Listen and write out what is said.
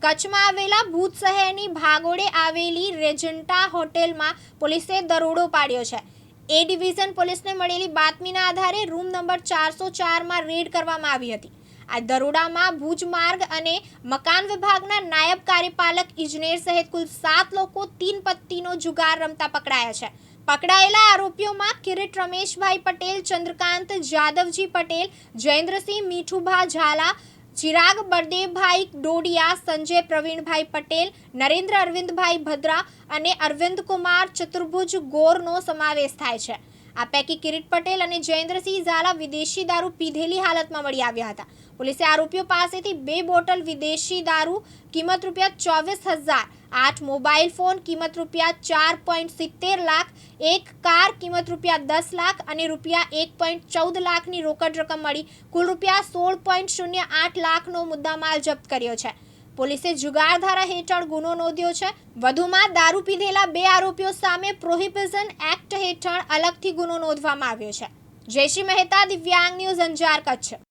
કચ્છમાં આવેલા ભૂજ શહેરની ભાગોળે આવેલી રેજન્ટા હોટેલમાં પોલીસે દરોડો પાડ્યો છે। એ ડિવિઝન પોલીસને મળેલી બાતમીના આધારે રૂમ નંબર 404માં રેડ કરવામાં આવી હતી। આ દરોડામાં ભુજ માર્ગ અને મકાન વિભાગના નાયબ કાર્યપાલક ઇજનેર સહિત કુલ 7 લોકો 3 પત્તીનો જુગાર રમતા પકડાયા છે। પકડાયેલા આરોપીઓમાં કિરીટ રમેશભાઈ પટેલ, ચંદ્રકાંત જાદવજી પટેલ, જયેન્દ્રસિંહ મીઠુભા ઝાલા, ચિરાગ બળદેવભાઈ ડોડિયા, સંજય પ્રવીણભાઈ પટેલ, નરેન્દ્ર અરવિંદભાઈ ભદ્રા અને અરવિંદ કુમાર ચતુર્ભુજ ગોરનો સમાવેશ થાય છે। આ પૈકી કિરીટ પટેલ અને જયેન્દ્રસિંહ ઝાલા વિદેશી દારૂ પીધેલી હાલતમાં મળી આવ્યા હતા। પોલીસે આરોપીઓ પાસેથી 2 બોટલ વિદેશી દારૂ કિંમત ₹24,000, 8 મોબાઈલ ફોન કિંમત ₹4.70 લાખ, એક કાર કિંમત ₹10 લાખ અને ₹1.14 લાખની રોકડ રકમ મળી કુલ ₹16.08 લાખનો મુદ્દામાલ જપ્ત કર્યો છે। પોલીસે જુગાર ધારા હેઠળ ગુનો નોંધ્યો છે। વધુમાં દારૂ પીધેલા 2 આરોપીઓ સામે પ્રોહિબિશન એક્ટ હેઠળ અલગથી ગુનો નોંધવામાં આવ્યો છે। જયશ્રી મહેતા, દિવ્યાંગ ન્યૂઝ, અંજાર, કચ્છ।